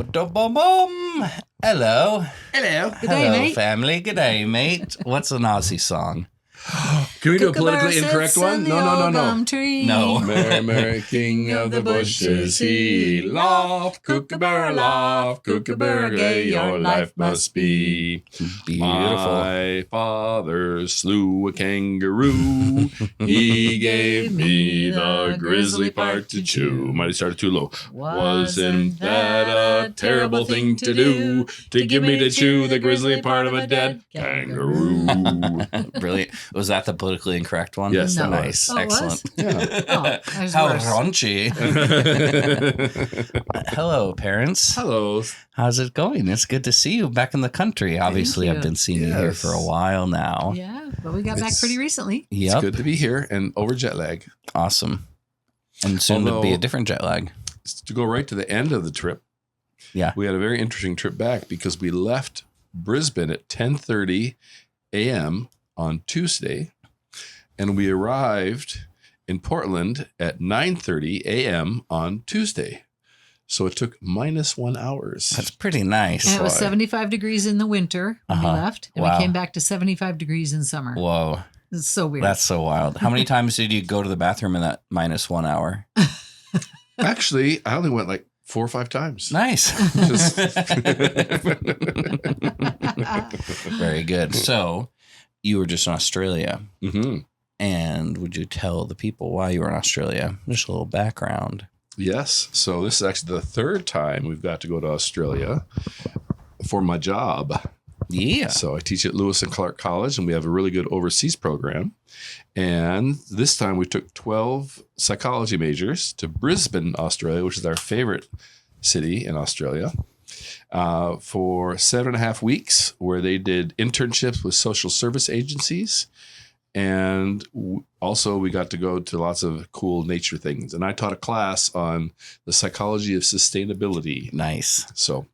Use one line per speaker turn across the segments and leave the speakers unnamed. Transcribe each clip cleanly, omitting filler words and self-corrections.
Ba-da-bum-bum. Hello.
Hello.
Good day,
Hello,
mate.
family. Good day, mate. What's an Aussie song?
Can we do a
Kookaburra
politically incorrect
sits
one?
in the
No.
old gum tree.
No.
Mary, Mary, king of the bushes, he loft, kookaburra loft, kookaburra gay, your life must be.
Beautiful.
My father slew a kangaroo. He gave me the grizzly part to chew. Might have started too low. Wasn't that a terrible thing to do? To give me to chew the grizzly part of a dead kangaroo.
Brilliant. Was that the politically incorrect one?
Yes,
No.
that
Nice.
Oh, it was?
Excellent.
Yeah.
Oh, there's
How
worse.
raunchy. Hello, parents.
Hello.
How's it going? It's good to see you back in the country. Obviously,
you.
I've been seeing you here
Yes.
for a while now.
Yeah, but we got back
It's-
pretty recently.
Yep.
It's good to be here and over jet lag.
Awesome. And soon to be
Although-
a different jet lag.
To go right to the end of the trip,
Yeah.
we had a very interesting trip back because we left Brisbane at 10:30 a.m. on Tuesday, and we arrived in Portland at 9:30 a.m. on Tuesday. So it took -1 hours.
That's pretty nice.
And it was
why.
75 degrees in the winter when we
Uh-huh.
left, and
Wow.
we came back to 75 degrees in summer.
Whoa.
It's so weird.
That's so wild. How many times did you go to the bathroom in that -1 hour?
Actually, I only went like 4 or 5 times.
Nice.
Just-
Very good. So you were just in Australia.
hmm
And would you tell the people why you were in Australia? Just a little background.
Yes. So this is actually the third time we've got to go to Australia for my job.
Yeah.
So I teach at Lewis and Clark College, and we have a really good overseas program. And this time we took 12 psychology majors to Brisbane, Australia, which is our favorite city in Australia, for 7.5 weeks, where they did internships with social service agencies. And also we got to go to lots of cool nature things. And I taught a class on the psychology of sustainability.
Nice.
So,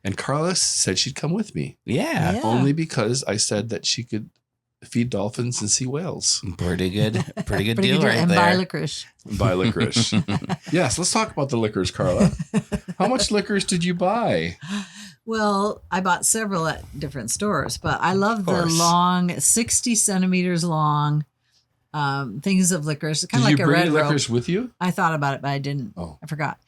and Carla said she'd come with me.
Yeah.
Yeah.
Only because I said that she could feed dolphins and see whales
Pretty good. Pretty good
Pretty
deal
good
right
and
there.
buy licorice.
and buy licorice. Yes, let's talk about the licorice, Carla. How much licorice did you buy?
Well, I bought several at different stores, but I love the
course.
long, 60 centimeters long things of licorice. Kind
Did
of like
you
a
bring
red
any
rope.
licorice with you?
I thought about it, but I didn't.
Oh.
I forgot.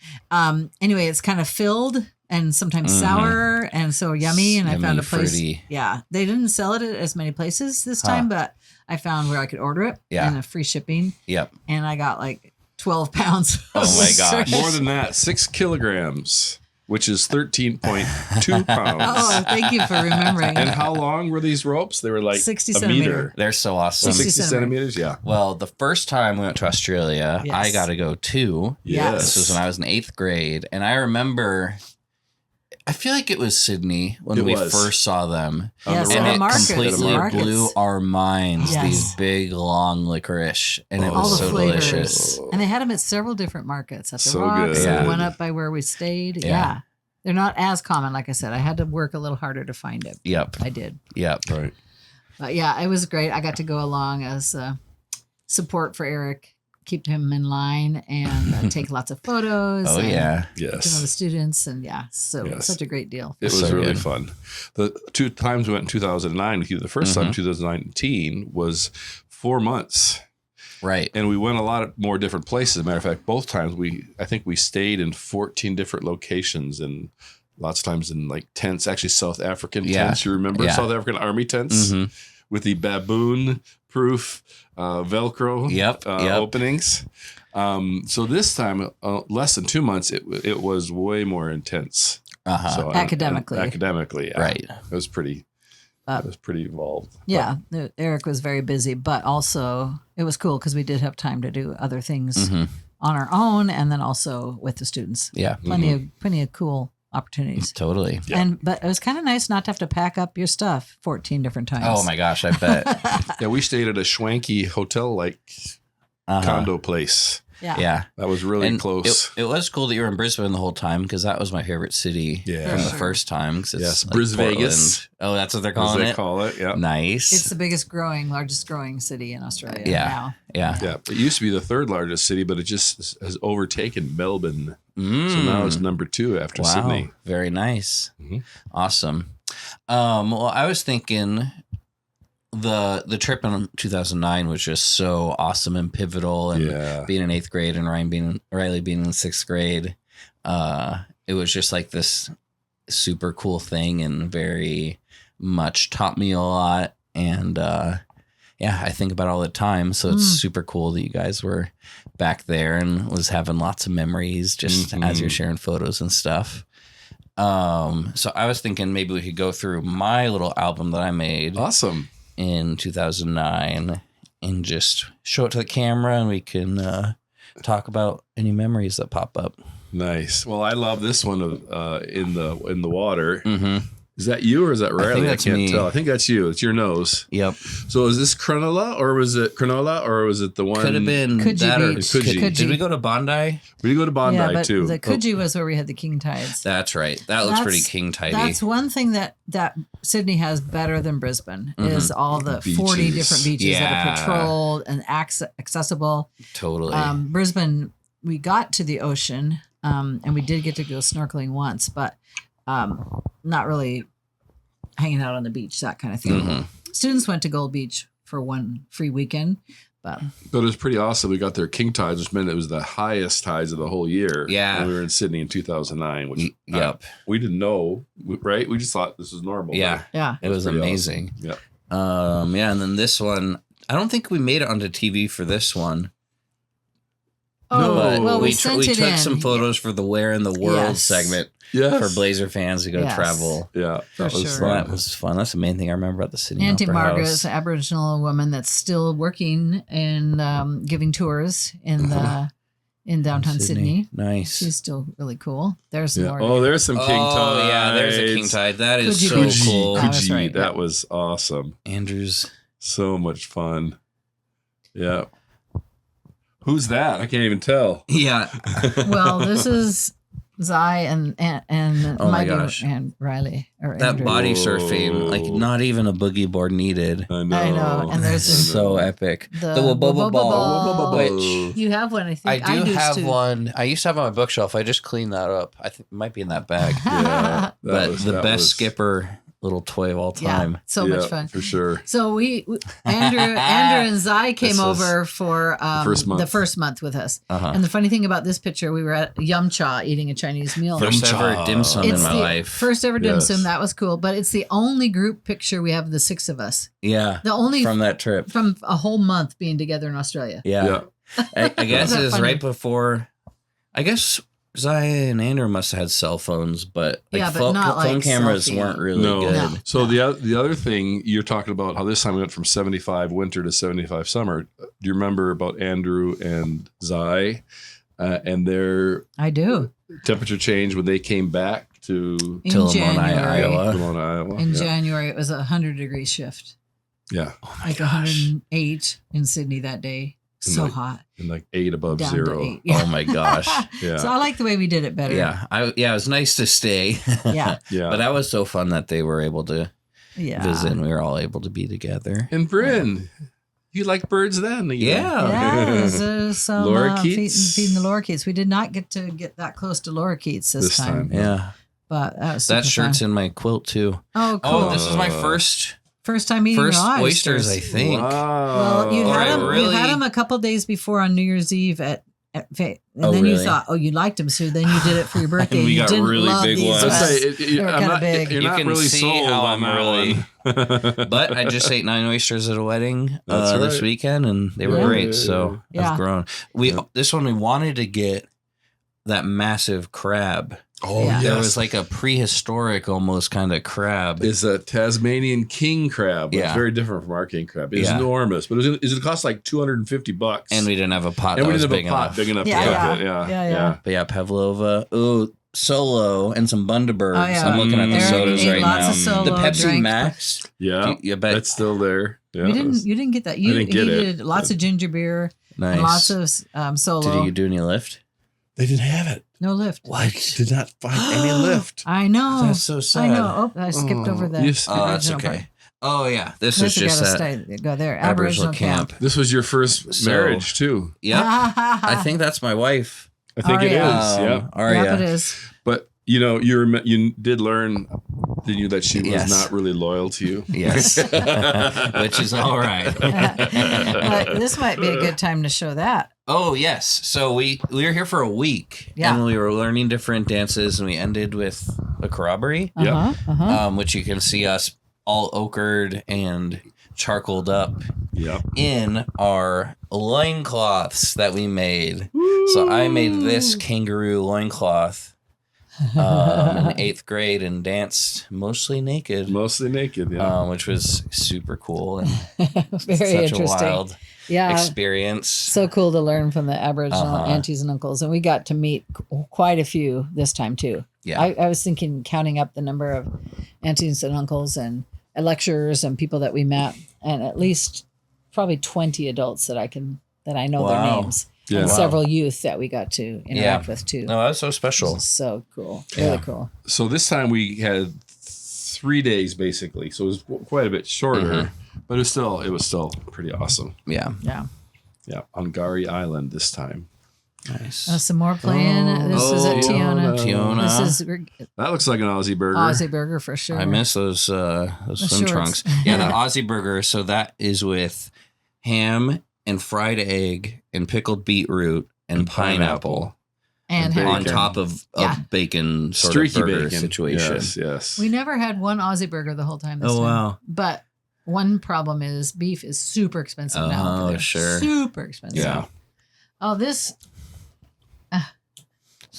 Anyway, it's kind of filled and sometimes
Mhm.
sour and so yummy. And I found
Yummy,
a place.
fruity.
Yeah. They didn't sell it at as many places this
Huh.
time, but I found where I could order it
Yeah.
and a free shipping.
Yep.
And I got like 12 pounds.
Oh
of
my gosh.
licorice.
More than that, 6 kilograms, which is 13.2 pounds.
Oh, thank you for remembering.
And how long were these ropes? They were like
60
a
centimeter.
meter.
They're so awesome.
60
60 centimeters, yeah.
Well, the first time we went to Australia,
Yes.
I got to go too.
Yes.
This was when I was in 8th grade. And I remember, I feel like it was Sydney when
It
we
was.
first saw them.
On
Yes,
the
And
the
it
rock.
markets,
completely
the markets.
blew our minds.
Yes.
These big, long licorice. And it
All
was
the
so
flavors.
delicious.
And they had them at several different markets at the
So
Rocks
good.
and one up by where we stayed.
Yeah.
Yeah. They're not as common. Like I said, I had to work a little harder to find it.
Yep.
I did.
Yep.
Right.
But yeah, it was great. I got to go along as support for Eric, keep him in line and take lots of photos.
Oh,
and
yeah.
get to know the
Yes.
students. And yeah, so
Yes.
such a great deal.
It was
So
really
good.
fun. The 2 times we went in 2009, the first time, 2019, was 4 months.
Right.
And we went a lot more different places. As a matter of fact, both times I think we stayed in 14 different locations and lots of times in like tents, actually South African
Yeah.
tents. You remember
Yeah.
South African army tents
Mhm.
with the baboon proof Velcro
Yep, yep.
openings. So this time, less than 2 months, it was way more intense.
Uh-huh.
So
Academically.
academically, yeah.
Right.
It was pretty. It was pretty involved.
Yeah, Eric was very busy, but also it was cool because we did have time to do other things
Mhm.
on our own and then also with the students.
Yeah.
Plenty of cool opportunities.
Totally.
Yeah.
But it was kind of nice not to have to pack up your stuff 14 different times.
Oh, my gosh. I bet.
Yeah, we stayed at a schwanky hotel-like
Uh-huh.
condo place.
Yeah.
Yeah.
That was really
And
close.
It was cool that you were in Brisbane the whole time because that was my favorite city
Yeah.
from the
Sure.
first time. 'Cause it's
Yes,
like
Bris
Portland.
Vegas.
Oh, that's what they're
as
calling
they
it?
call it. Yeah.
Nice.
It's the largest growing city in Australia
Yeah.
now.
yeah.
Yeah. It used to be the third largest city, but it just has overtaken Melbourne So now it's number 2 after
wow.
Sydney.
Very nice.
Mhm.
Awesome. Well, I was thinking the trip in 2009 was just so awesome and pivotal, and being in 8th grade and Riley being in 6th grade. It was just like this super cool thing, and very much taught me a lot. And I think about it all the time. So it's super cool that you guys were back there and was having lots of memories just as you're sharing photos and stuff. So I was thinking maybe we could go through my little album that I made
Awesome.
in 2009 and just show it to the camera, and we can talk about any memories that pop up.
Nice. Well, I love this one of in the water.
Mm-hmm.
Is that you or is that Riley?
I think that's
can't
me.
tell. I think that's you. It's your nose.
Yep.
So is this Cronulla or was it the one?
Could have been
Coogee
that or
Beach.
Coogee.
Did we go to Bondi?
We did go to Bondi
yeah, but
too.
the Coogee was where we had the king tides.
That's right. That looks pretty king tidy.
That's one thing that Sydney has better than Brisbane is all the 40
Beaches.
different beaches that are patrolled and accessible.
Totally.
Brisbane, we got to the ocean and we did get to go snorkeling once, but not really hanging out on the beach, that kind of thing. Students went to Gold Beach for one free weekend, but
it was pretty awesome. We got there king tides, which meant it was the highest tides of the whole year.
Yeah.
When we were in Sydney in 2009, which
Yep.
we didn't know, right? We just thought this was normal.
Yeah.
yeah.
It was
pretty
amazing.
Awesome. Yeah.
Yeah, and then this one, I don't think we made it onto TV for this one.
Oh,
No.
well, we
we
sent it
took
in.
some photos for the Where in the World
Yes.
segment
Yes.
for Blazer fans to go
Yes.
travel.
Yeah.
For
that was
sure.
So that was fun. That's the main thing I remember about the Sydney
Auntie
Opera
Margaret
House.
is an Aboriginal woman that's still working and giving tours in downtown Sydney.
Nice.
She's still really cool. There's
Yeah.
more.
Oh, there's some king tides.
Oh, yeah, there's a king tide. That is
Coogee
so
Beach.
cool.
Oh, that's
Coogee.
right.
That was awesome.
Andrew's.
So much fun. Yeah. Who's that? I can't even tell.
Yeah.
Well, this is Zai and
Oh my
Mike
gosh.
and Riley. Or
That
Andrew.
body
Whoa.
surfing, like not even a boogie board needed.
I know.
I know, and there's this-
So epic.
The
The Waboba
Waboba
ball.
ball.
Which
You have one, I
I
think.
do have
too.
one. I used to have it on my bookshelf. I just cleaned that up. I think it might be in that bag.
Yeah.
But the best skipper little toy of all
Yeah,
time.
so much fun.
For sure.
So Andrew and Zai came
This was
over for the first month with us.
Uh-huh.
And the funny thing about this picture, we were at Yum Cha eating a Chinese meal.
First ever
Cha.
dim sum in
It's
my
the
life.
first ever dim
Yes.
sum. That was cool. But it's the only group picture we have of the 6 of us.
Yeah.
The only
From that trip.
from a whole month being together in Australia.
Yeah.
Yeah.
I guess
Isn't
it
that
was
funny?
right before. I guess Zaya and Andrew must have had cell phones, but like
Yeah, but
phone,
not
phone
like
cameras
selfie.
weren't really
No.
good.
No.
So the other thing you're talking about how this time we went from 75 winter to 75 summer. Do you remember about Andrew and Zai and their
I do.
temperature change when they came back to
In
Lamoni,
January.
Iowa.
Pomona, Iowa?
In
yeah.
January, it was a 100-degree shift.
Yeah.
Oh my
Like
gosh.
108 in Sydney that day. So
Like,
hot.
And like 8 above
Down
zero.
to 8.
Oh my gosh.
Yeah.
So I like the way we did it better.
Yeah. It was nice to stay.
Yeah.
Yeah.
But that was so fun that they were able to
Yeah.
visit and we were all able to be together.
And Bryn, you like birds then? You know?
Yeah.
Yeah, there's some
Lorikeets?
feeding the lorikeets. We did not get to get that close to lorikeets this time,
Yeah.
but that was
That
super
shirt's
fun.
in my quilt too.
Oh, cool!
Oh, this is my first
First time eating raw
oysters, I think.
Wow.
Well, you
Or
had
I
them.
really-
You had them a couple days before on New Year's Eve at and
Oh,
then you
really?
thought, oh, you liked them, so then you did it for your birthday.
And we
you
got
didn't
really
love
big
these
ones.
I'd
ones.
say,
They were
I'm
kinda
not,
big.
You're
You
not
can
really
see
sold
how
on
I'm really-
that one.
But I just ate 9 oysters at a wedding
That's
this
right.
weekend and they were
Yeah.
great. So
Yeah.
I've grown. This one we wanted to get that massive crab.
Oh,
Yeah.
There was like a prehistoric almost kind of crab.
It's a Tasmanian king crab. It's
Yeah.
very different from our king crab. It's
Yeah.
enormous, but it cost like $250.
And we didn't have a pot
And
that
we
was
didn't have
big
a pot
enough.
big enough
Yeah,
to
yeah.
cook it. Yeah.
Yeah.
But yeah, Pavlova. Ooh, Solo and some Bundabergs.
Oh, yeah.
I'm looking at the
Eric
sodas
ate
right
lots
now.
of Solo,
The Pepsi
drank-
Max.
Yeah.
You bet.
That's still there. Yeah.
You didn't get that. You
didn't get it.
did lots of ginger beer
Nice.
and lots of Solo.
Did you do any lift?
They didn't have it.
No lift.
What?
Did not find any lift.
I know.
That's so sad.
I know. Oh, I skipped over the.
Yes.
Oh, that's
original
okay.
part.
Oh, yeah. This is
This
just
gotta
that
stay. Go there.
Aboriginal camp.
This was your first
So-
marriage too.
Yep. I think that's my wife.
I think it is.
Aria.
Yeah.
Yep, it is.
But you did learn, didn't you, that she was not really loyal to you?
Yes, which is all right.
But this might be a good time to show that.
Oh yes, so we were here for a week, and we were learning different dances, and we ended with a corroboree, which you can see us all ochred and charcoaled up in our loincloths that we made. Woo! So I made this kangaroo loincloth in 8th grade and danced mostly naked. Which was super cool and
very
such
interesting.
A wild experience. So
cool to learn from the Aboriginal aunties and uncles, and we got to meet quite a few this time too. Yeah, I was counting up the number of aunties and uncles and lecturers and people that we met, and at least probably 20 adults that I know their names. Yeah. And several youth that we got to interact with too.
No, that's so special.
So cool. Really cool.
So this time we had 3 days basically. So it was quite a bit shorter, but it was still pretty awesome.
Yeah.
Yeah.
Yeah. On Gari Island this time.
Nice.
Some more playing. This is at Tiona.
That looks like an Aussie burger.
Aussie burger for sure.
I miss those swim trunks. Yeah, the Aussie burger. So that is with ham and fried egg and pickled beetroot and pineapple. And on top of a bacon sort
streaky
of burger
bacon
situation.
Yes.
We never had one Aussie burger the whole time this time. Wow. But one problem is beef is super expensive now.
Oh, sure.
Super expensive.
Yeah.
Oh, this...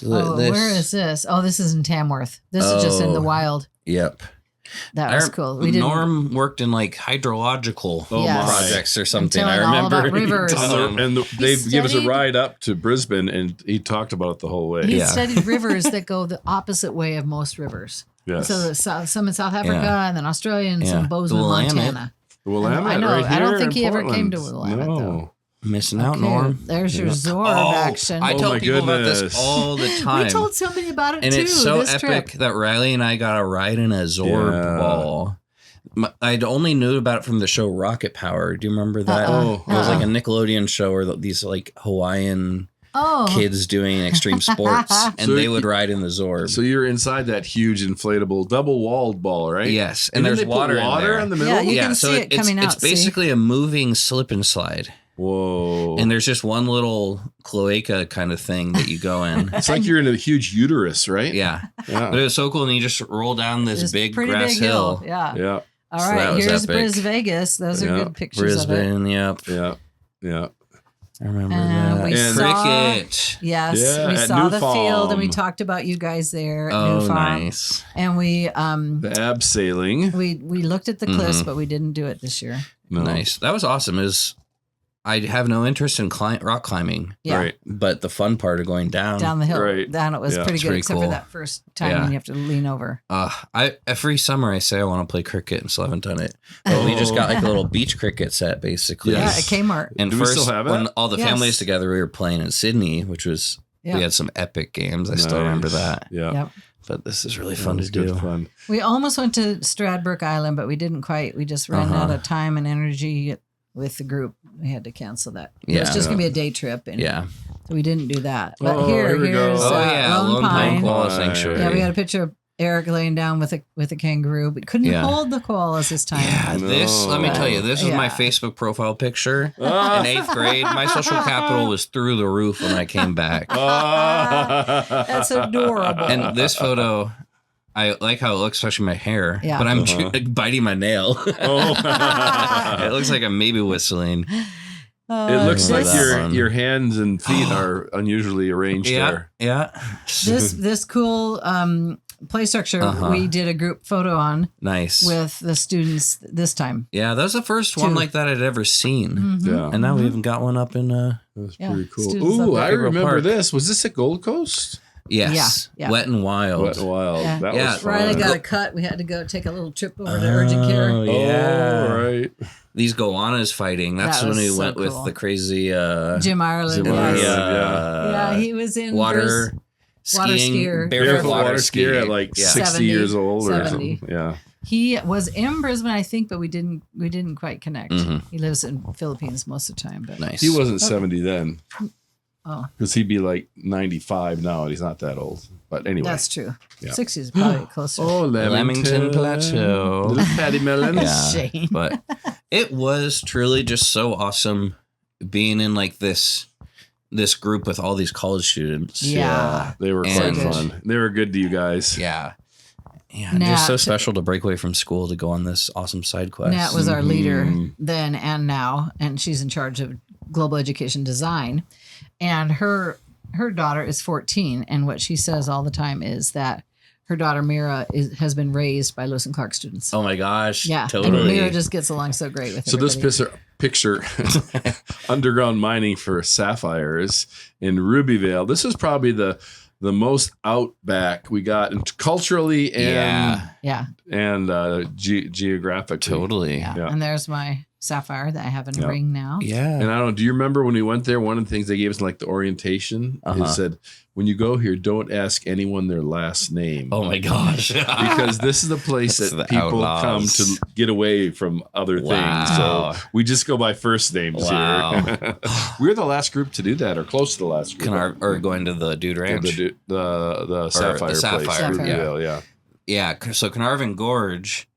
where is this? Oh, this is in Tamworth. This is just in the wild.
Yep.
That was cool.
Norm worked in like hydrological projects or something. I remember.
All about rivers.
And they gave us a ride up to Brisbane, and he talked about it the whole way.
He studied rivers that go the opposite way of most rivers.
Yes.
So some in South Africa, and then Australia, and some Bozeman, Montana.
The Willamette,
I know.
Right here
I don't think he
Portland.
ever came to Willamette though.
Missing out, Norm.
There's your Zorb action.
I tell people about this all the time.
We told somebody about it
and
too.
And it's so
this
epic
trip.
that Riley and I got a ride in a Zorb ball. I'd only knew about it from the show Rocket Power. Do you remember that? It was like a Nickelodeon show where these like Hawaiian kids doing extreme sports, and they would ride in the Zorb.
So you're inside that huge inflatable double-walled ball, right?
Yes, and there's water
in the middle.
Yeah, you can see it coming out.
It's basically a moving slip and slide.
Whoa.
And there's just one little cloaca kind of thing that you go in.
It's like you're in a huge uterus, right?
Yeah. But it was so cool. And you just roll down this big grass hill.
Yeah. All right. Here's Bris Vegas. Those are good pictures
Brisbane,
of it.
Yeah.
I remember that.
We
cricket.
We saw the field, and we talked about you guys there at New Farm.
Nice.
And we
the abseiling.
We looked at the cliffs, but we didn't do it this year.
No.
Nice. That was awesome. I have no interest in rock climbing,
right?
But the fun part of going down
the hill,
right.
down it was pretty good, except for that first time when you have to lean over.
Every summer I say I want to play cricket and still haven't done it. But we just got like a little beach cricket set, basically.
Yeah, at Kmart.
And
Do
first,
we still have it?
when all the families together, we were playing in Sydney, which was we had some epic games. I still remember that.
Yeah. Yep.
But this is really fun to do.
Fun.
We almost went to Stradbroke Island, but we didn't quite. We just ran out of time and energy with the group. We had to cancel that. It was just going to be a day trip. And so we didn't do that. But here's Lone Pine
Koala Sanctuary.
Yeah, we got a picture of Eric laying down with a kangaroo, but couldn't hold the koalas this time.
Yeah, let me tell you, this is my Facebook profile picture in 8th grade. My social capital was through the roof when I came back.
That's adorable.
And this photo, I like how it looks, especially my hair, but I'm biting my nail. It looks like I'm maybe whistling.
It looks like your hands and feet are unusually arranged there.
Yeah.
This cool play structure we did a group photo on.
Nice.
With the students this time.
Yeah, that was the first one like that I'd ever seen.
Mm-hmm.
Yeah.
And now we even got one up in
That's pretty cool. Ooh, I remember this. Was this at Gold Coast?
Yes.
Yeah.
Wet and Wild.
Wet and Wild.
Yeah.
That was fun.
Riley got a cut. We had to go take a little trip over to urgent care.
Oh, yeah.
Oh, right.
These goannas fighting. That's when we went with the crazy
Jim Ireland. Yeah, he was in
water skiing.
Barefoot water skier at like 60 years old
70.
or something. Yeah.
He was in Brisbane, I think, but we didn't quite connect.
Mm-hmm.
He lives in Philippines most of the time. But
nice.
He wasn't 70 then.
Oh,
because he'd be like 95 now, and he's not that old. But anyway,
that's true.
Yeah.
60 is probably closer.
Oh,
Lemington Plateau.
Little Patty Melons.
Yeah,
Shane.
but it was truly just so awesome being in like this group with all these college students.
Yeah.
They were quite
And-
fun. They were good to you guys.
Yeah. Yeah,
Nat-
just so special to break away from school to go on this awesome side quest.
Nat was our leader
Mhm.
then and now, and she's in charge of global education design. And her daughter is 14, and what she says all the time is that her daughter Mira has been raised by Lewis and Clark students.
Oh my gosh.
Yeah, and
Totally.
Mira just gets along so great with
So this
everybody.
picture, underground mining for sapphires in Rubyvale. This is probably the most outback we got, and culturally and
Yeah.
geographically.
Totally.
Yeah.
Yeah.
And there's my sapphire that I have in a
Yeah.
ring now.
Yeah.
And I don't know, do you remember when we went there? One of the things they gave us in like the orientation, it said, when you go here, don't ask anyone their last name.
Oh my gosh.
Because this is the place
That's
that
the
people
outlaws.
come to get away from other
Wow.
things. So we just go by first names
Wow.
here. We're the last group to do that, or close to the last group.
Or going to the Dude Ranch.
The Sapphire place.
Sapphire,
Rubyvale, yeah.
Yeah. So Carnarvon Gorge,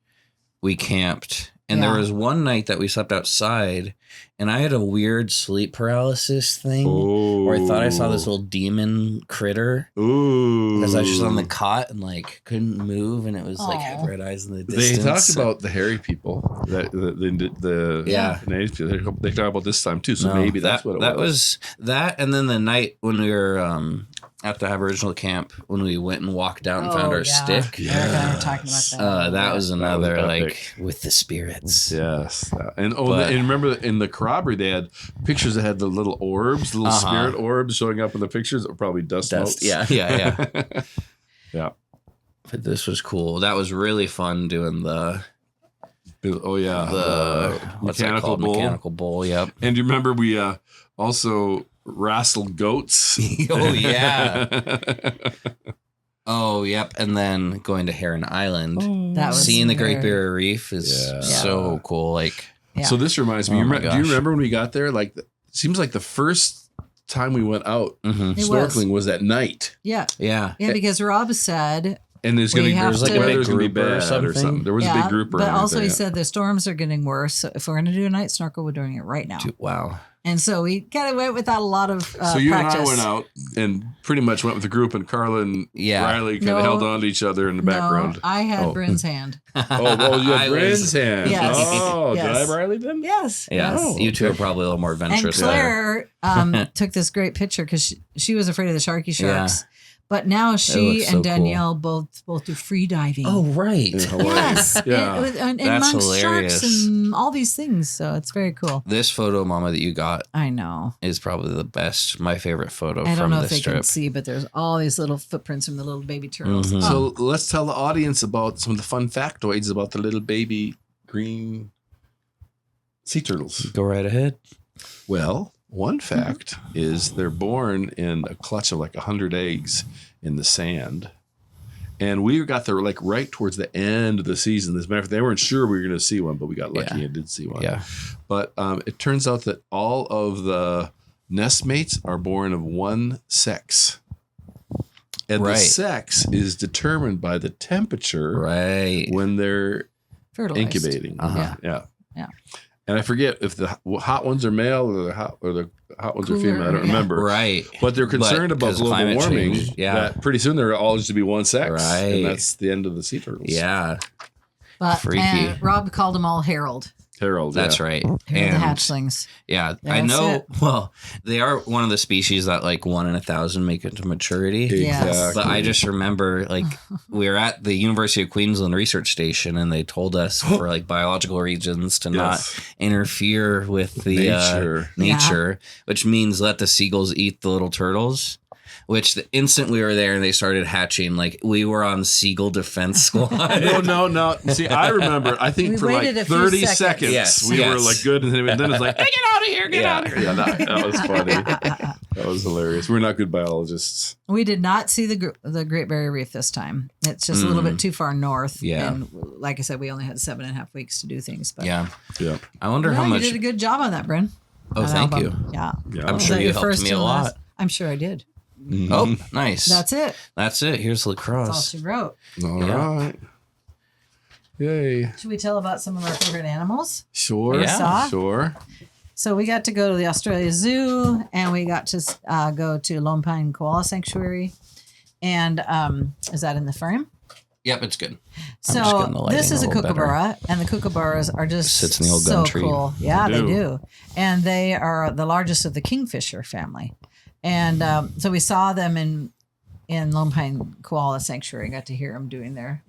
we camped. And there
Yeah.
was one night that we slept outside, and I had a weird sleep paralysis thing where I thought I saw this little demon critter.
Ooh.
Because I was just on the cot and like couldn't move, and it was like
Aw.
had red eyes in the
They
distance.
talked about the hairy people. That the
Yeah.
native people. They talk about this time too. So
No,
maybe that's what it
that
was.
was that, and then the night when we were at the Aboriginal camp, when we went and walked out and found our stick.
Eric and I were talking about that.
That was another
epic.
like with the spirits.
Yes, and
But-
and remember in the corroboree they had pictures that had the little orbs, the little spirit orbs showing up in the pictures that were probably dust motes.
Yeah.
Yeah.
But this was cool. That was really fun doing the
Oh yeah,
the what's that
mechanical
called?
bull.
Mechanical bull. Yep.
And do you remember we also wrestled goats?
Oh yeah. Oh yep. And then going to Heron Island,
That was
seeing the Great
very-
Barrier Reef is
Yeah.
so cool. Like
Yeah.
So this reminds me.
Oh my
do you
gosh.
remember when we got there? Like, seems like the first time we went out
mhm.
It was.
snorkeling was at night,
Yeah.
Yeah.
Yeah, because Rob said,
and there's
We
gonna be
have
there's
to-
like
Like a
weather's gonna be
big group or
bad or something.
something?
There was a
yeah,
big group,
but also he said the storms are getting worse. So if we're going to do a night snorkel, we're doing it right now.
Wow.
And so we kind of went without a lot of
So you
practice.
and I went out and pretty much went with the group, and Carla and
Yeah.
Riley kind
No.
of held on to each other in the background.
No, I had
Oh.
Bryn's hand.
Oh, you
I
had
was-
Bryn's hand.
Yes.
Oh, did I
Yes.
have Riley then?
Yes.
Yeah.
yes.
Oh,
You two
okay.
are probably a little more
And
adventurous. there.
Claire took this great picture because she was afraid of the sharky sharks. But now she
looks
and
so
Danielle both do free diving.
Oh right.
In Hawaii.
yes.
Yeah.
And
That's
amongst
hilarious.
sharks and all these things. So it's very cool.
This photo, Mama, that you got
I know.
is probably the best. My favorite photo
I don't
from
know if
this
they can
trip.
see, but there's all these little footprints from the little baby turtles.
Mhm.
Oh,
So let's tell the audience about some of the fun factoids about the little baby green sea turtles.
Go right ahead.
Well, one fact is they're born in a clutch of like 100 eggs in the sand. And we got there like right towards the end of the season. As a matter of fact, they weren't sure we were going to see one, but we got lucky
Yeah.
and did see one.
Yeah.
But it turns out that all of the nestmates are born of one sex. And the
Right.
sex is determined by the temperature
Right.
when they're
fertilized.
incubating.
Uh-huh.
Yeah.
Yeah.
And I forget if the hot ones are male or the hot ones are female. I don't
Yeah.
remember.
Right.
But they're concerned about
'cause of
global
climate
warming.
change, yeah.
That pretty soon they're all just to be one sex.
Right.
And that's the end of the sea turtles.
Yeah.
But
Freaky.
and Rob called them all Harold.
Harold.
That's
yeah.
right.
Harold the
And
hatchlings.
yeah, I
That's
know.
it.
Well, they are one of the species that like 1 in 1,000 make it to maturity.
Yes.
Exactly.
But I just remember, like, we were at the University of Queensland Research Station, and they told us for like biological reasons to not
Yes.
interfere with the
Nature.
nature, which means let the seagulls eat the little turtles. Which the instant we were there and they started hatching, like we were on seagull defense squad.
No. See, I remember. I think
We
for like
waited a few
30
seconds.
seconds,
Yes,
we were
yes.
like good, and then it's like, hey, get out of here, get
Yeah.
out of here. Yeah, that was funny. That was hilarious. We're not good biologists.
We did not see the Great Barrier Reef this time. It's just a little bit too far north.
Yeah.
And like I said, we only had 7.5 weeks to do things. But
Yeah.
Yeah,
I wonder
Well,
how much.
you did a good job on that, Bryn.
Oh,
That
thank
album.
you.
Yeah.
yeah.
I'm
Was
sure
that
you
your
helped
first
me a
and last?
lot.
I'm sure I did.
Mhm.
Oh, nice.
That's it.
That's it. Here's
That's all
lacrosse.
she wrote.
All
Yeah.
right. Yay.
Should we tell about some of our favorite animals?
Sure.
Yeah.
Sure.
So we got to go to the Australia Zoo, and we got to go to Lone Pine Koala Sanctuary. And is that in the frame?
Yep, it's good.
So
getting the lighting
this is a
a little better.
kookaburra, and the kookaburras are just
Sits in the old
so
gum tree.
cool. Yeah,
They
they
do.
do. And they are the largest of the kingfisher family. And so we saw them in Lone Pine Koala Sanctuary. Got to hear them doing their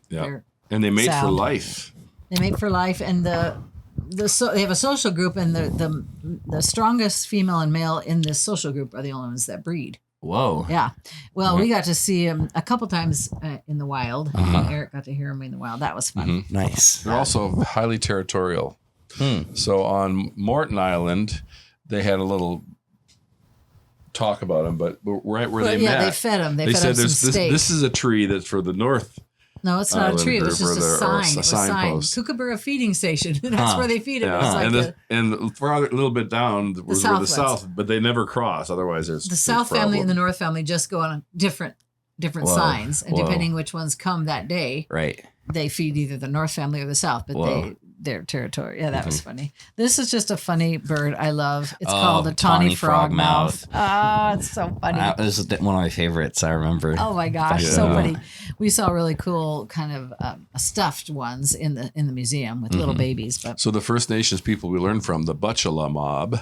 And they mate for
Sound.
life.
They mate for life, and they have a social group, and the strongest female and male in this social group are the only ones that breed.
Whoa.
Yeah. Well, we got to see them a couple times in the wild. Eric got to hear them in the wild. That was fun.
Nice.
They're also highly territorial. So on Morton Island, they had a little talk about them, but right where they met,
they fed them. They fed
said
them some steak.
this is a tree that's for the north.
No, it's not a
Island
tree. It was
or
just a
the- or
sign.
a
It was a
signpost.
sign. Kookaburra feeding station. That's where they feed them. It's like
and farther a little bit down was where the
southwest.
south, but they never cross. Otherwise, there's
the South family and the North family just go on different
Whoa.
signs, and
Whoa.
depending which ones come that day,
Right.
they feed either the North family or the South. But
Whoa.
their territory. Yeah, that was funny. This is just a funny bird I love. It's
Oh,
called a tawny
frogmouth.
frogmouth. Ah, it's so funny.
This is one of my favorites. I remember.
Oh my gosh, so
Yeah.
funny! We saw really cool kind of stuffed ones in the museum with little babies. But
So the First Nations people we learned from, the Butchula mob,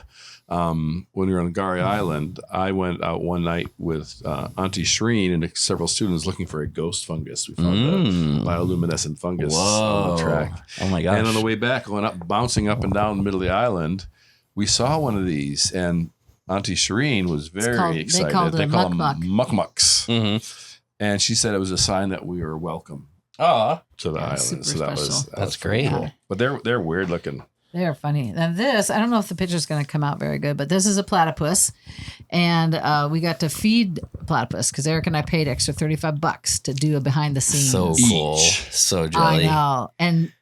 when we were on Gari Island, I went out one night with Auntie Shreen and several students looking for a ghost fungus. We found a bioluminescent fungus on the track.
Oh my gosh.
And on the way back, going up, bouncing up and down the middle of the island, we saw one of these, and Auntie Shreen was very excited.
They called it a
call
muck-muck.
them muck-mucks.
Mm-hmm.
And she said it was a sign that we were welcome
Oh,
to the island.
super
So that was
special.
that's great.
cool. But they're weird looking.
they're funny. And this, I don't know if the picture's going to come out very good, but this is a platypus, and we got to feed platypus because Eric and I paid extra $35 to do a behind the scenes.
So cool.
Each.
So
I
jelly.
know, and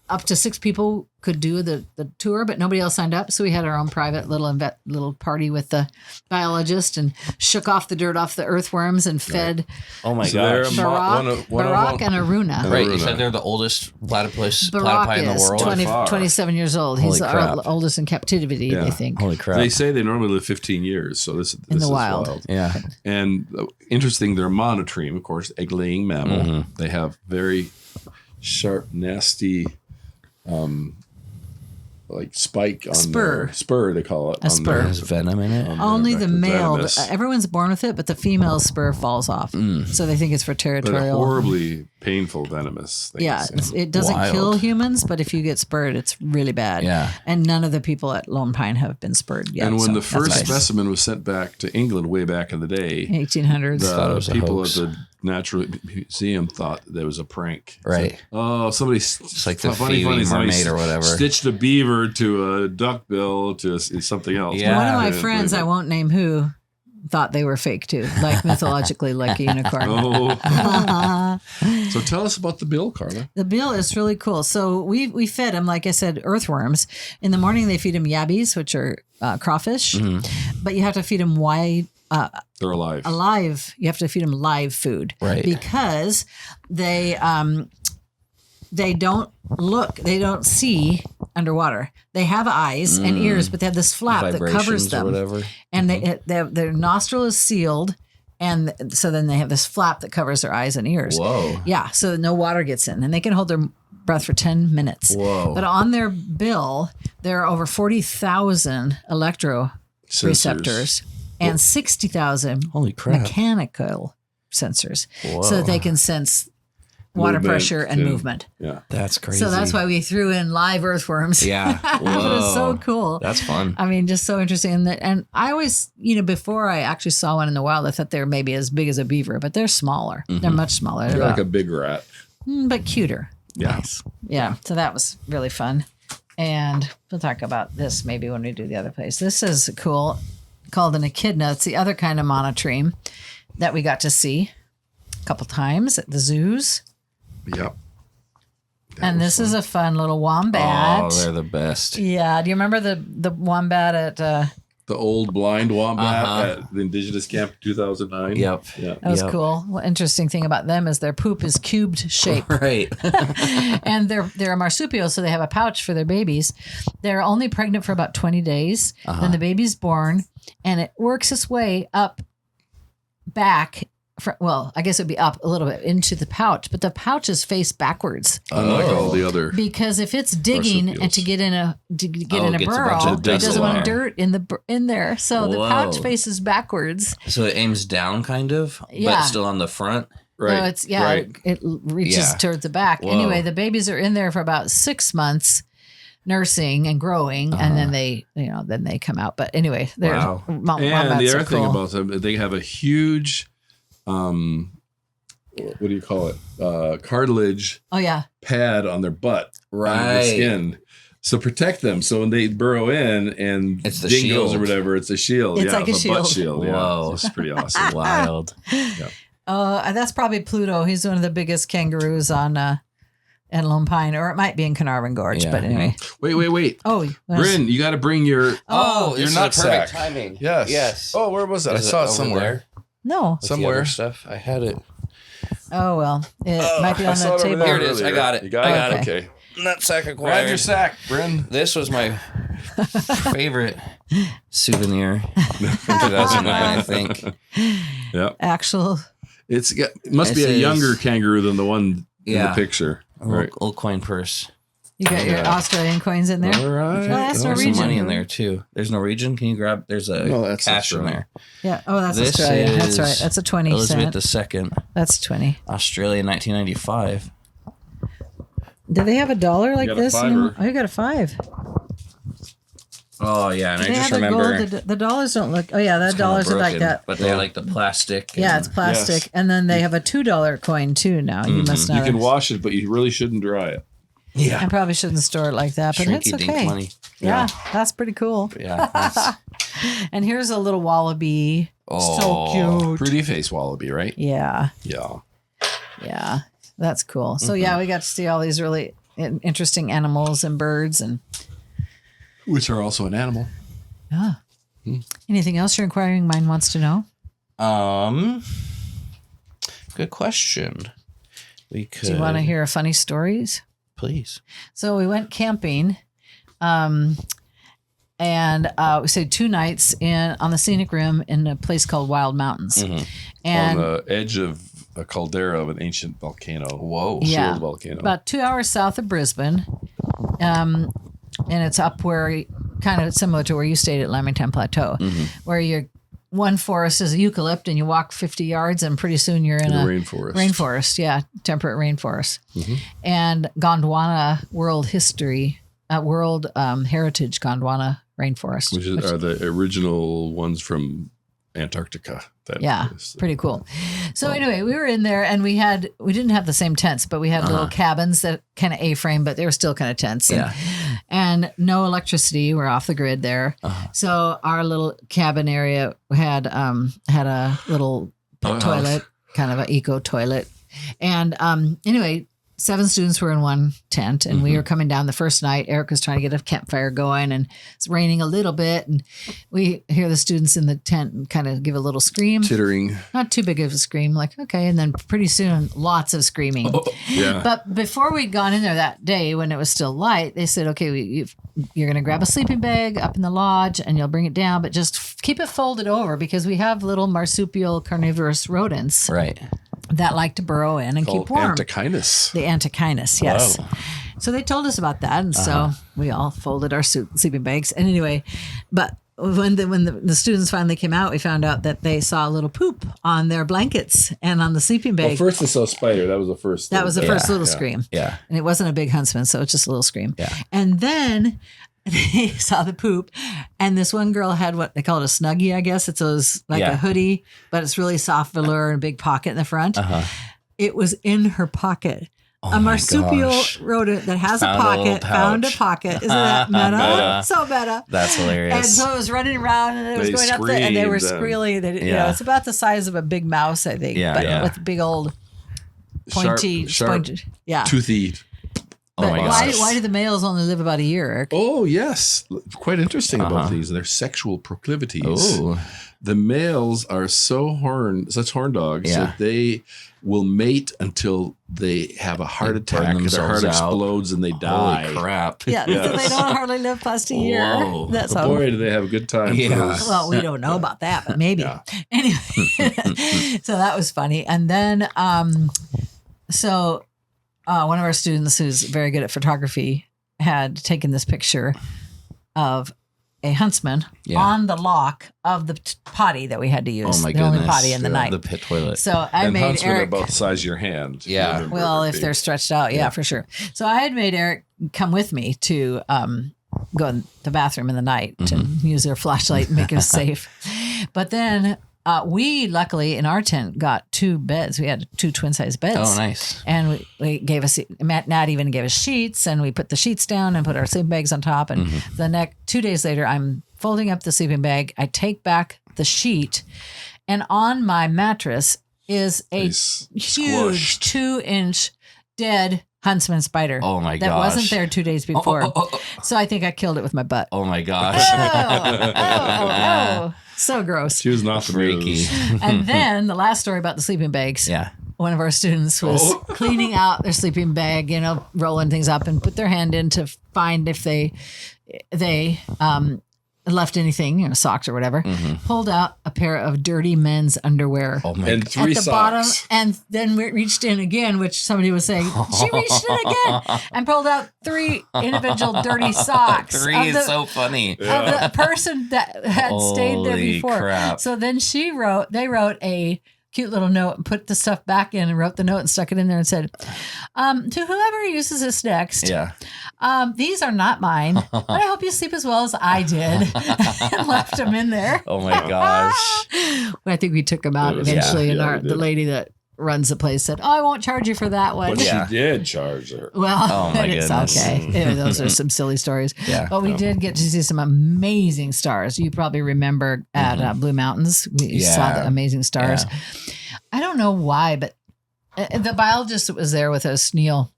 up to 6 people could do the tour, but nobody else signed up. So we had our own private little party with the biologist and shook off the dirt off the earthworms and fed
Oh my
So they're
gosh.
a mo-
Barak and Aruna.
Right. You
Aruna.
said they're the oldest platypus
Barak
platypi in the
is
world.
27 years old. He's
Holy
our
crap.
oldest in captivity,
Yeah.
they think.
Holy crap.
They say they normally live 15 years. So this
In the
is
wild.
yeah.
And interesting, they're monotreme, of course, egg-laying mammal. They have very sharp, nasty, like spike on
Spur.
their spur. They call it
A spur.
There's venom in it.
Only the male.
venomous.
Everyone's born with it, but the female's spur falls off. So they think it's for
But
territorial.
horribly painful, venomous things.
Yeah, it doesn't
Wild.
kill humans, but if you get spurred, it's really bad.
Yeah.
And none of the people at Lone Pine have been spurred yet.
And when
so
the
that's
first
nice.
specimen was sent back to England way back in the day,
1800s.
Thought it was
the
a
people
hoax.
at the Natural Museum thought there was a prank.
Right.
Said, oh, somebody
It's like the
funny,
Phoebe
somebody
mermaid or whatever.
stitched a beaver to a duckbill to something else.
Yeah.
One of my
didn't
friends,
believe
I
it.
won't name who, thought they were fake too, like mythologically like a unicorn.
Oh. So tell us about the bill, Carla.
The bill is really cool. So we fed them, like I said, earthworms. In the morning, they feed them yabbies, which are crawfish, but you have to feed them
They're alive.
alive. You have to feed them live food,
Right.
Because they don't see underwater. They have eyes and ears, but they have this flap that covers
Vibrations or
them,
whatever.
and their nostril is sealed, and so then they have this flap that covers their eyes and ears.
Whoa.
Yeah, so no water gets in, and they can hold their breath for 10 minutes.
Whoa.
But on their bill, there are over 40,000 electroreceptors and 60,000
Holy crap.
mechanical sensors,
Whoa.
so that they can sense water
Movement
pressure and
and-
movement.
Yeah.
That's crazy.
So that's why we threw in live earthworms.
Yeah.
It was so
Whoa.
cool.
That's fun.
I mean, just so interesting. And I always, before I actually saw one in the wild, I thought they were maybe as big as a beaver, but they're smaller. They're much smaller.
They're
They're
like a big rat.
but cuter.
Yeah.
Nice.
Yeah. So that was really fun. And we'll talk about this maybe when we do the other place. This is cool, called an echidna. It's the other kind of monotreme that we got to see a couple times at the zoos.
Yep.
And this is a fun little wombat.
Oh, they're the best.
Yeah. Do you remember the wombat at
The the old blind wombat at the Indigenous Camp 2009.
Yep.
Yeah.
That was cool. Well, interesting thing about them is their poop is cubed shape.
Right.
And they're a marsupial, so they have a pouch for their babies. They're only pregnant for about 20 days. Then the baby's born, and it works its way back. I guess it'd be up a little bit into the pouch, but the pouch is face backwards.
Unlike all the other.
Because if it's digging and to get in a
gets a
burrow,
bunch of
it doesn't want
there.
dirt in there. So the pouch faces backwards.
So it aims down, kind of, but still on the front.
Right.
So it reaches towards the back.
Whoa.
Anyway, the babies are in there for about 6 months, nursing and growing, and then they come out. But anyway, they're
Wow.
And the other thing about them, they have a huge, what do you call it? Cartilage pad on their butt, under the skin. So protect them. So when they burrow in and
it's the
dingoes
shield
or whatever, it's a shield.
It's like a
butt
shield.
shield.
Whoa.
Yeah, it's pretty awesome.
Wild.
That's probably Pluto. He's one of the biggest kangaroos on Lone Pine, or it might be in Carnarvon Gorge. But anyway.
Wait.
Oh,
Bryn, you got to bring your
your
nut sack.
timing.
Yes. Oh, where was that? I saw it somewhere.
No.
Somewhere.
Stuff. I had it.
Oh well, it might be on the table.
Here it is. I got it.
You got it.
Okay.
Okay.
Nutsack acquired.
Grab your sack, Bryn.
This was my favorite souvenir from 2009, I think.
Yeah.
Actual.
It must be a younger kangaroo than the one in the picture.
A little coin purse.
You got your Australian coins in there?
All right.
Well, that's
There's
Norwegian.
some money in there, too. There's Norwegian. Can you grab? There's
that's
cash in
Australian.
there.
Yeah. Oh, that's
This
Australia. That's
is
right. That's a 20
Elizabeth
cent.
II,
That's 20.
Australia, 1995.
Do they have a dollar like
got a
this?
fiver.
Oh, you got a 5.
Oh, yeah. And
Do
I
they
just
have the
remember.
gold? The dollars don't look. Oh, yeah, the
it's kinda
dollars are like
broken,
that.
But they like the plastic.
Yeah,
and-
it's plastic.
Yes.
And then they have a $2 coin too now. You must
You
not.
can wash it, but you really shouldn't dry it.
I probably shouldn't store it like that, but it's
Shrinky dink
okay.
money.
Yeah, that's pretty cool.
Yeah. That's,
And here's a little wallaby. So cute.
Pretty face wallaby, right?
Yeah.
Yeah.
That's cool. So yeah, we got to see all these really interesting animals and birds and
Which are also an animal.
yeah. Anything else your inquiring mind wants to know?
good question. We could.
Do you want to hear funny stories?
Please.
So we went camping, and we stayed 2 nights on the scenic rim in a place called Wild Mountains, and
On the edge of a caldera of an ancient volcano.
Whoa.
yeah,
Shield volcano.
about 2 hours south of Brisbane, and it's up where kind of similar to where you stayed at Lamington Plateau, where you're. One forest is a eucalypt, and you walk 50 yards, and pretty soon you're in a
rainforest.
Rainforest, yeah, temperate rainforest. And Gondwana World Heritage Gondwana Rainforest.
Which are the original ones from Antarctica.
Yeah, pretty cool. So anyway, we were in there, and we didn't have the same tents, but we had little cabins that kind of A-frame, but they were still kind of tents. And no electricity. We're off the grid there. So our little cabin area had a little toilet, kind of an eco toilet. And anyway, 7 students were in one tent, and we were coming down the first night. Eric was trying to get a campfire going, and it's raining a little bit, and we hear the students in the tent and kind of give a little scream.
Tittering.
Not too big of a scream, like, okay. And then pretty soon, lots of screaming.
Yeah.
But before we'd gone in there that day when it was still light, they said, okay, you're going to grab a sleeping bag up in the lodge and you'll bring it down, but just keep it folded over because we have little marsupial carnivorous rodents that like to burrow in and keep warm.
Antechinus.
The antechinus, yes.
Whoa.
So they told us about that. And so we all folded our sleeping bags. And anyway, but when the students finally came out, we found out that they saw a little poop on their blankets and on the sleeping bag.
Well, first they saw spider. That was the first.
That was the first little
Yeah.
scream.
Yeah.
And it wasn't a big huntsman, so it's just a little scream.
Yeah.
And then they saw the poop, and this one girl had what they call it a Snuggie, I guess. It's a hoodie, but it's really soft velour and a big pocket in the front. It was in her pocket. A marsupial rodent that has
Found
a
a little
pocket, found a
pouch.
pocket. Isn't that meta?
Meta.
So meta.
That's hilarious.
And so it was running around, and it was
They
going up there, and they were
screamed,
squealing. It's about the size of a big mouse, I think,
Yeah,
but
yeah.
with big old pointy,
sharp,
pointy, yeah.
toothy
Oh my gosh.
Why do the males only live about a year, Eric?
Oh, yes. Quite interesting about these. Their sexual proclivities.
Oh.
The males are such horn dogs that they will mate until they have a heart attack. Their heart explodes and they die.
Holy crap.
Yeah, so they don't hardly live past a year.
Whoa. That's boy, do they have a good time.
Yeah.
Well, we don't know about that, but maybe. Anyway, so that was funny. And then, one of our students who's very good at photography had taken this picture of a huntsman on the lock of the potty that we had to use.
Oh my
the
goodness.
only potty in the night.
The pit toilet.
So I made
huntsmen
Eric
are about the size of your hand.
Yeah.
Well, if they're stretched out, for sure. So I had made Eric come with me to go in the bathroom in the night to use their flashlight and make us safe. But then we luckily in our tent got 2 beds. We had 2 twin size beds.
Oh, nice.
And we gave us, Nat even gave us sheets, and we put the sheets down and put our sleeping bags on top. And the next 2 days later, I'm folding up the sleeping bag. I take back the sheet, and on my mattress is a huge 2-inch dead huntsman spider.
Oh my gosh.
That wasn't there 2 days before. So I think I killed it with my butt.
Oh my gosh.
Oh. So gross.
She was not
freaky.
And then the last story about the sleeping bags.
Yeah.
One of our students was cleaning out their sleeping bag, rolling things up, and put their hand in to find if they left anything, socks or whatever. Pulled out a pair of dirty men's underwear.
Oh my
and 3
at the
socks.
bottom, and then we reached in again, which somebody was saying, she reached in again and pulled out 3 individual dirty socks.
3 is so funny.
Of the person that had stayed there
Holy
before.
crap.
So then they wrote a cute little note and put the stuff back in and wrote the note and stuck it in there and said, to whoever uses this next, these are not mine, but I hope you sleep as well as I did. And left them in there.
Oh my gosh.
I think we took them out eventually, and the lady that runs the place said, I won't charge you for that one.
But she did charge her.
Well,
my
it's
goodness.
okay. Those are some silly stories.
Yeah.
But we did get to see some amazing stars. You probably remember at Blue Mountains, we saw the amazing stars. Yeah. I don't know why, but the biologist that was there with us, Neil,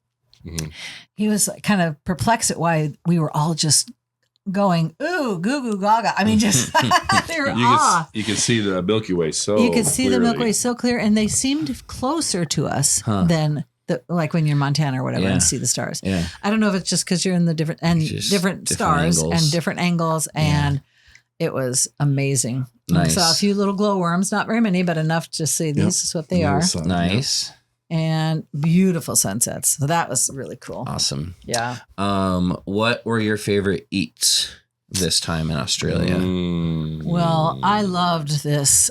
he was kind of perplexed at why we were all just going, ooh, goo goo gaga. I mean, just they were
you could see the Milky Way
You could see the Milky Way so clear, and they seemed closer to us than like when you're in Montana or whatever and see the stars. Yeah. I don't know if it's just because you're in the different stars angles. And different angles, and it was amazing.
Nice.
Saw a few little glowworms, not very many, but enough to see these is what they are.
Nice.
And beautiful sunsets. So that was really cool.
Awesome.
Yeah.
What were your favorite eats this time in Australia?
Well, I loved this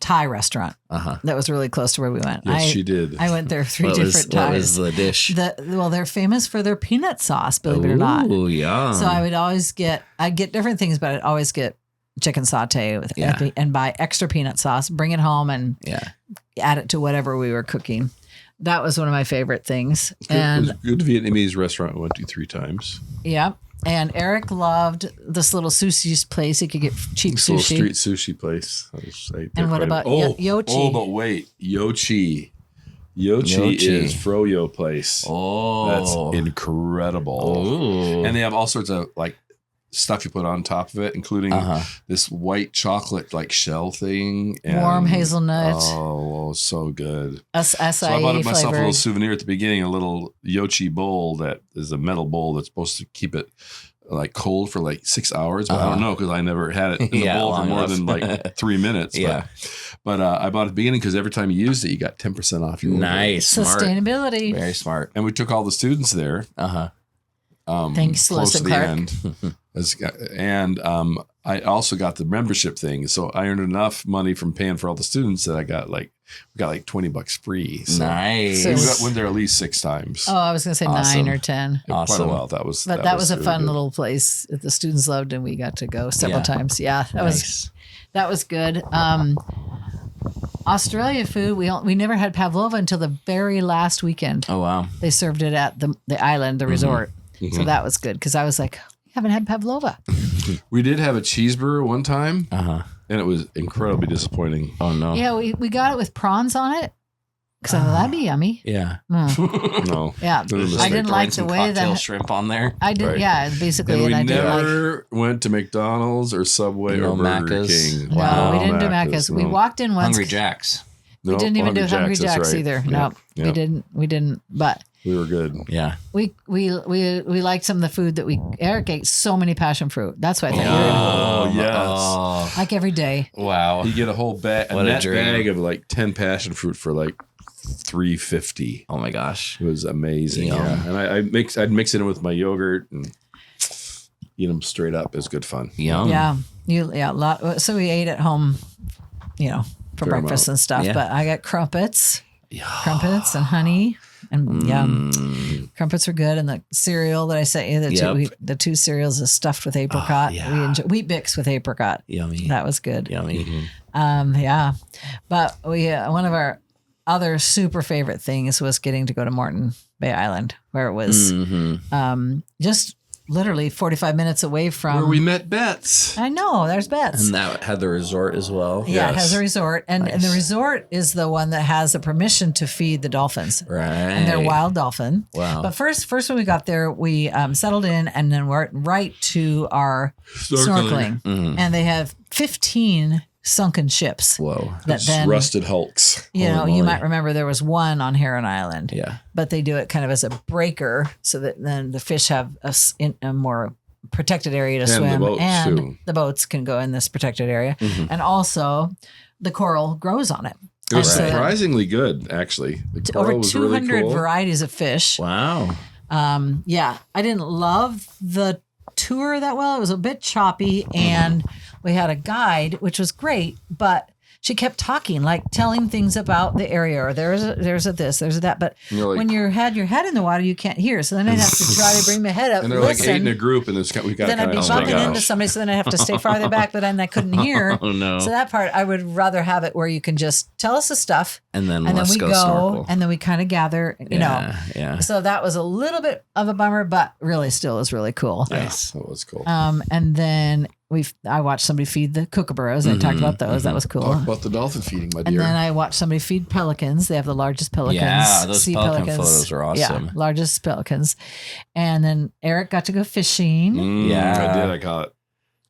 Thai restaurant. That was really close to where we went.
Yes, she did.
I went there 3 different times.
What was the dish?
They're famous for their peanut sauce, believe it or not.
Oh, yeah.
So I'd get different things, but I'd always get chicken satay and buy extra peanut sauce, bring it home and add it to whatever we were cooking. That was one of my favorite things.
It was a good Vietnamese restaurant I went to 3 times.
Yeah. And Eric loved this little sushi place. He could get cheap
this
sushi.
Little street sushi place.
And what about Yochi?
Oh, but wait. Yochi. Yochi is Froyo place.
Oh.
That's incredible.
Oh.
And they have all sorts of stuff you put on top of it, including this white chocolate shell thing. And,
warm hazelnut.
Oh, so good.
Acai
So I bought myself a little
flavored.
souvenir at the beginning, a little Yochi bowl that is a metal bowl that's supposed to keep it cold for 6 hours. But I don't know because I never had it in the bowl for more than 3 minutes. But I bought it at the beginning because every time you used it, you got 10% off your order.
Nice.
Sustainability.
Very smart.
And we took all the students there.
Thanks,
close
Celeste
to the
Clark.
end. And I also got the membership thing. So I earned enough money from paying for all the students that I got we got $20 free. So
nice.
We went there at least 6 times.
Oh, I was going to say
Awesome.
9 or 10.
Awesome.
Quite a while. That was
But that was a
really
fun
good.
little place that the students loved, and we got to go several times. Yeah, that was good. Australia food, we never had pavlova until the very last weekend.
Oh, wow.
They served it at the island, the resort. So that was good because I was like, we haven't had pavlova.
We did have a cheeseburger one time, and it was incredibly disappointing.
Oh, no.
Yeah, we got it with prawns on it. Because I thought that'd be yummy.
Yeah.
No.
Yeah. I didn't like the way that
shrimp on there.
I did.
Right.
Yeah, basically.
And we
I didn't
never went to McDonald's or Subway or Burger
Macca's.
King.
No, we didn't do Macca's. We walked in once.
Hungry Jack's.
We didn't even do Hungry Jack's
right.
either.
Yep.
No,
Yep.
we didn't. But
We were good.
Yeah.
we liked some of the food that Eric ate so many passion fruit. That's why I thought
Oh, yes.
Oh,
like every day.
wow.
You get a whole bag,
What a
net
dream.
bag of like 10 passion fruit for like $3.50.
Oh my gosh.
It was amazing.
Yum.
Yeah. And I'd mix it in with my yogurt and eat them straight up. It's good fun.
Yum.
Yeah, a lot. So we ate at home, for
Fair
breakfast
amount.
and stuff.
Yeah.
But I got crumpets and honey, and crumpets are good. And the cereal that I sent you, the two cereals is stuffed with apricot.
yeah.
We enjoy Wheat Bix with apricot.
Yummy.
That was good.
Yummy.
Yeah, but we one of our other super favorite things was getting to go to Moreton Bay Island, where it was just literally 45 minutes away from
Where we met Bets.
I know, there's Bets.
And that had the resort as well.
Yeah,
Yes.
it has a resort, and the resort is the one that has the permission to feed the dolphins.
Right.
And they're wild dolphin.
Wow.
But first when we got there, we settled in, and then we're right to our snorkeling. And they have 15 sunken ships.
Whoa.
That then,
Rusted hulks.
you
Holy moly.
might remember there was one on Heron Island.
Yeah.
But they do it kind of as a breaker, so that then the fish have a more protected area to
And the
swim,
boats,
and
too.
the boats can go in this protected area, and also the coral grows on it.
It was
And so
surprisingly good, actually. The coral
over
was
200
really cool.
varieties of fish.
Wow.
Yeah, I didn't love the tour that well. It was a bit choppy, and we had a guide, which was great, but she kept talking, like telling things about the area, or there's a this, there's a that. But
you're like-
when you had your head in the water, you can't hear. So then I'd have to try to bring my head up,
And they're
listen.
like 8 in a group, and we've got
Then I'd be bumping into somebody, so then I'd have to stay farther back, but then I couldn't hear.
Oh, no.
So that part, I would rather have it where you can just tell us the stuff,
And then
and then
let's
we
go,
go,
snorkel.
and then we kind of gather,
Yeah.
So that was a little bit of a bummer, but really still was really cool.
Nice.
That was cool.
And then I watched somebody feed the kookaburras. I talked about those. That was cool.
Talk about the dolphin feeding, my
And
dear.
then I watched somebody feed pelicans. They have the largest pelicans.
Yeah, those
sea
pelican
pelicans.
photos are awesome.
Yeah, largest pelicans. And then Eric got to go fishing.
Yeah.
I did. I caught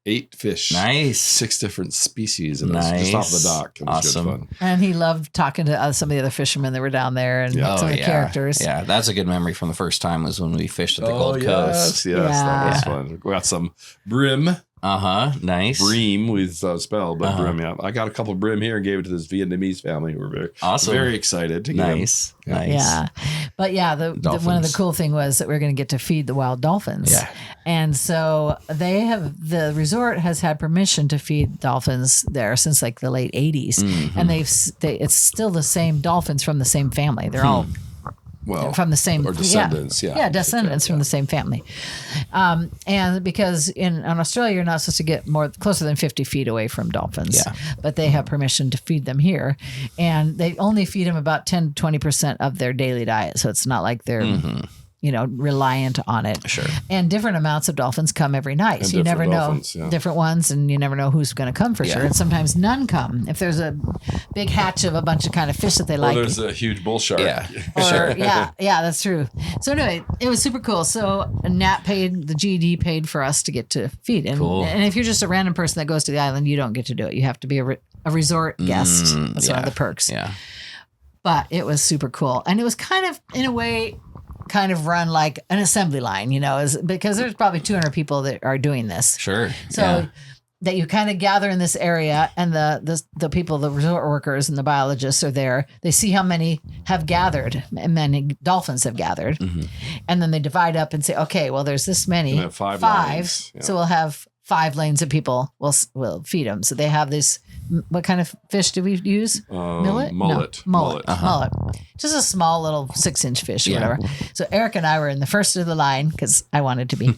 8 fish.
Nice.
6 different species, and
Nice.
just off the dock. It was
Awesome.
good fun.
And he loved talking to some of the other fishermen that were down there, and
Yeah.
some of the
yeah.
characters.
Yeah, that's a good memory from the first time was when we fished at the
Oh,
Gold Coast.
Yes, that was
Yeah.
fun. We got some brim.
Nice.
Bream with spell, but
Uh-huh.
brim. Yeah, I got a couple of brim here and gave it to this Vietnamese family who were very,
Awesome.
very excited to get them.
Nice.
Yeah.
Nice.
Yeah. But yeah, one of the
Dolphins.
cool thing was that we are going to get to feed the wild dolphins.
Yeah.
And so the resort has had permission to feed dolphins there since like the late 80s. And it's still the same dolphins from the same family. They're all
Well,
from the same
or descendants. Yeah,
yeah, descendants from the same family. And because in Australia you're not supposed to get closer than 50 feet away from dolphins.
Yeah.
But they have permission to feed them here, and they only feed them about 10 to 20% of their daily diet. So it's not like they're reliant on it.
Sure.
And different amounts of dolphins come every night.
And
So you never
different
know
dolphins, yeah.
different ones, and you never know who's going to come for sure. And sometimes none come. If there's a big hatch of a bunch of kind of fish that they like.
there's a huge bull shark.
Yeah.
Or, yeah, that's true. So anyway, it was super cool. So Nat the GED paid for us to get to feed. And,
Cool.
and if you're just a random person that goes to the island, you don't get to do it. You have to be a resort guest. That's one of the perks.
Yeah.
But it was super cool. And it was kind of, in a way, run like an assembly line, because there's probably 200 people that are doing this.
Sure.
So
yeah.
that you kind of gather in this area, and the people, the resort workers and the biologists are there. They see how many have gathered, and many dolphins have gathered. And then they divide up and say, okay, well, there's this many.
And have 5 lanes, yeah.
So we'll have 5 lanes of people. We'll feed them. So they have this. What kind of fish do we use? Millet?
Mullet.
No, mullet. Mullet. Just a small little 6-inch fish or whatever. So Eric and I were in the first of the line because I wanted to be.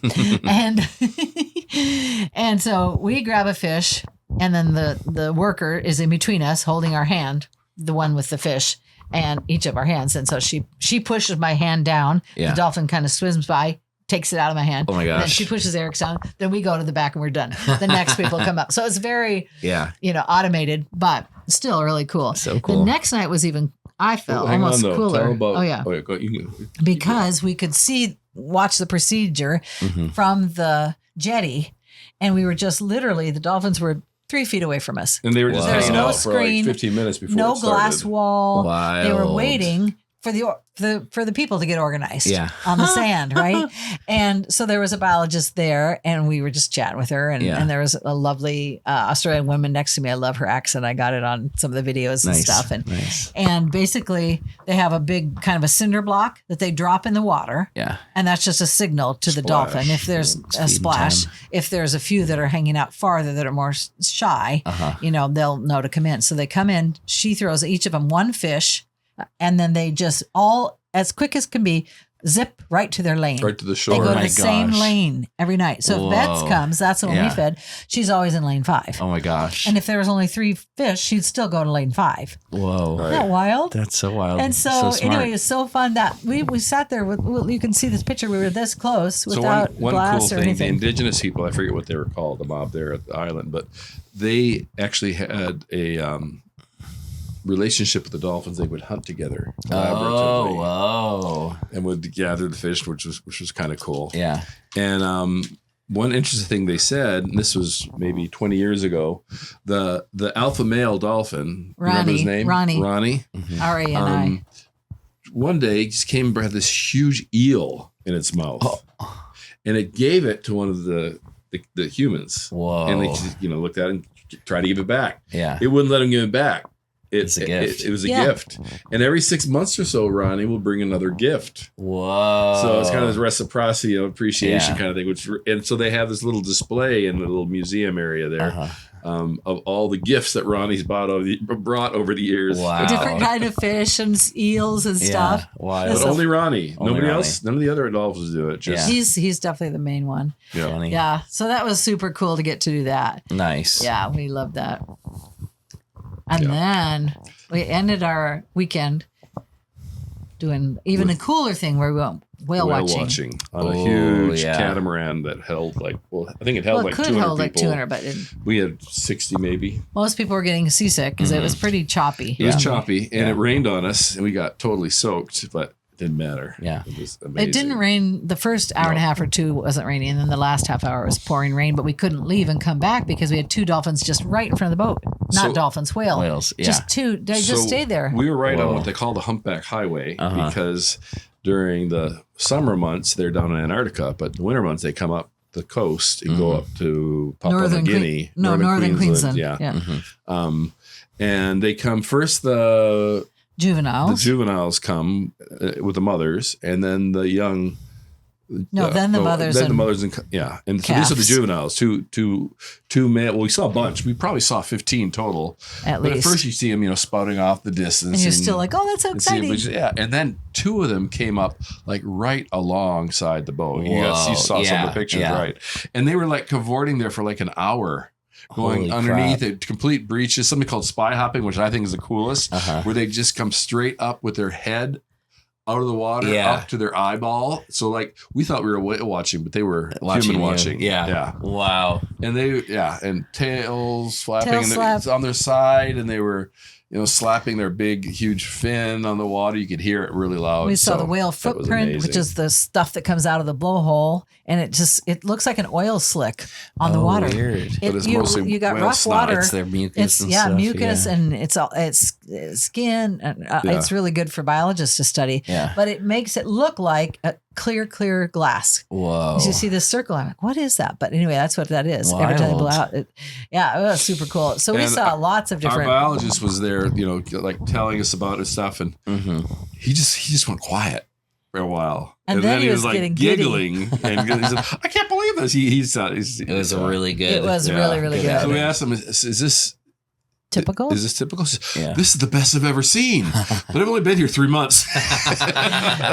and so we grab a fish, and then the worker is in between us holding our hand, the one with the fish, and each of our hands. And so she pushes my hand down.
Yeah.
The dolphin kind of swims by, takes it out of my hand.
Oh my
And then
gosh.
she pushes Eric's down. Then we go to the back and we're done. The next people come up. So it's very,
Yeah.
automated, but still really cool.
So cool.
The next night was even I felt
hang
almost
on, though.
cooler.
Tell 'em about,
oh yeah,
go,
because we could watch the procedure from the jetty, and we were just literally, the dolphins were 3 feet away from us.
And they were just hanging
no
out
screen,
for like 15 minutes before
no
it started.
glass wall.
Wild.
They were waiting for the people to get organized on the sand, right? And so there was a biologist there, and we were just chatting with her, and there was a lovely Australian woman next to me. I love her accent. I got it on some of the videos and stuff. And basically they have a big kind of a cinder block that they drop in the water.
Yeah.
And that's just a signal to the dolphin. If there's a splash, if there's a few that are hanging out farther that are more shy, they'll know to come in. So they come in, she throws each of them one fish, and then they just all, as quick as can be, zip right to their lane.
Right to the shore.
They go to the same lane every night. So if Bets comes, that's the one we fed, she's always in lane 5.
Oh my gosh.
And if there was only 3 fish, she'd still go to lane 5.
Whoa.
Isn't that wild?
That's so wild.
And so anyway, it's so fun that we sat there with, you can see this picture, we were this close without
one
glass
cool
or
thing,
anything.
the indigenous people, I forget what they were called, the mob there at the island, but they actually had a relationship with the dolphins. They would hunt together collaboratively, and would gather the fish, which was kind of cool.
Yeah.
And one interesting thing they said, and this was maybe 20 years ago, the alpha male dolphin, remember his name? Ronnie.
R-A-N-I.
One day, just came and had this huge eel in its mouth, and it gave it to one of the humans.
Whoa!
And they just, looked at it and tried to give it back.
Yeah.
It wouldn't let him give it back.
It's a gift.
It was a gift. And every 6 months or so, Ronnie will bring another gift.
Whoa.
So it's kind of this reciprocity of appreciation kind of thing. And so they have this little display in the little museum area there of all the gifts that Ronnie's brought over the years.
Wow.
Different kind of fish and eels and stuff.
Wow.
But only Ronnie. Nobody
Ronnie.
else, none of the other dolphins do it. Just
He's definitely the main one.
Yeah.
Yeah. So that was super cool to get to do that.
Nice.
Yeah, we loved that. And then we ended our weekend doing even a cooler thing where we went whale watching
on a huge catamaran that held I think it held
it could
200
hold like
people.
200, but
We had 60 maybe.
most people were getting seasick because it was pretty choppy.
It was choppy, and it rained on us, and we got totally soaked, but it didn't matter.
Yeah.
It was amazing.
It didn't rain. The first hour and a half or 2 wasn't raining, and then the last half hour was pouring rain, but we couldn't leave and come back because we had 2 dolphins just right in front of the boat. Not dolphins, whales. Yeah. Just 2. They just stayed there.
We were right on what they call the humpback highway because during the summer months, they're down in Antarctica, but the winter months, they come up the coast and go up to Papua New Guinea.
Northern Queensland.
Yeah. And they come first, the juveniles come with the mothers, and then the young.
Then the mothers.
Then the mothers and and so these are the juveniles. Two male. Well, we saw a bunch. We probably saw 15 total. But at first, you see them, spouting off the distance,
and you're still like, "Oh, that's so exciting!"
And then 2 of them came up like right alongside the boat. You saw some of the pictures, right? And they were like cavorting there for like an hour. Going underneath it, complete breaches, something called spy hopping, which I think is the coolest, where they just come straight up with their head out of the water up to their eyeball. So we thought we were whale watching, but they were human watching.
Yeah. Wow.
And and tails flapping on their side, and they were slapping their big, huge fin on the water. You could hear it really loud.
We saw the whale footprint, which is the stuff that comes out of the blowhole, and it looks like an oil slick on the water.
Weird.
But it's mostly
you got
whale
rough
snot.
water.
It's their mucus.
And it's skin. And, it's really good for biologists to study.
Yeah.
But it makes it look like a clear glass.
Whoa.
As you see this circle, I'm like, what is that? But anyway, that's what that is.
Wild.
Every time they blow out, it was super cool. So we saw lots of different.
Our biologist was there, telling us about his stuff, and he just went quiet for a while,
and then he was like
giggling, and he said, "I can't believe this."
It was really good.
It was really good.
So we asked him, "Is this
typical?
Is this typical?" This is the best I've ever seen, but I've only been here 3 months.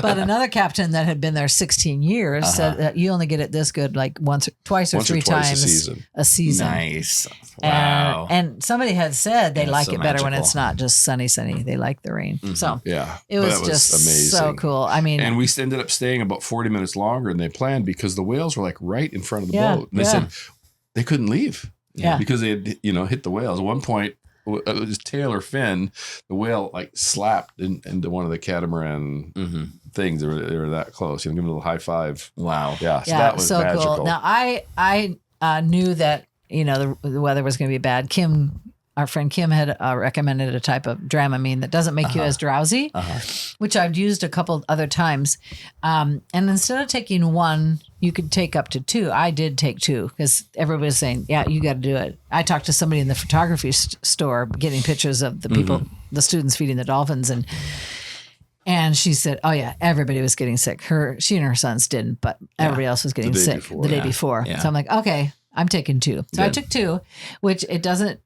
But another captain that had been there 16 years said that you only get it this good like twice or three times a season.
Nice. Wow.
And somebody had said they like it better when it's not just sunny. They like the rain. So it was just amazing. So cool. I mean,
and we ended up staying about 40 minutes longer than they planned because the whales were like right in front of the boat. And they said they couldn't leave.
Yeah.
Because they had, hit the whales. At one point, his tail or fin, the whale like slapped into one of the catamaran things. They were that close. Give him a little high five.
Wow.
Yeah. So that was so magical.
Cool. Now I knew that the weather was going to be bad. Our friend Kim had recommended a type of Dramamine that doesn't make you as drowsy, which I've used a couple other times. And instead of taking one, you could take up to 2. I did take 2 because everybody was saying, yeah, you got to do it. I talked to somebody in the photography store getting pictures of the people, the students feeding the dolphins. And she said, oh, yeah, everybody was getting sick. She and her sons didn't, but everybody else was getting sick the day before. Yeah. So I'm like, okay, I'm taking 2. So I took 2, which it doesn't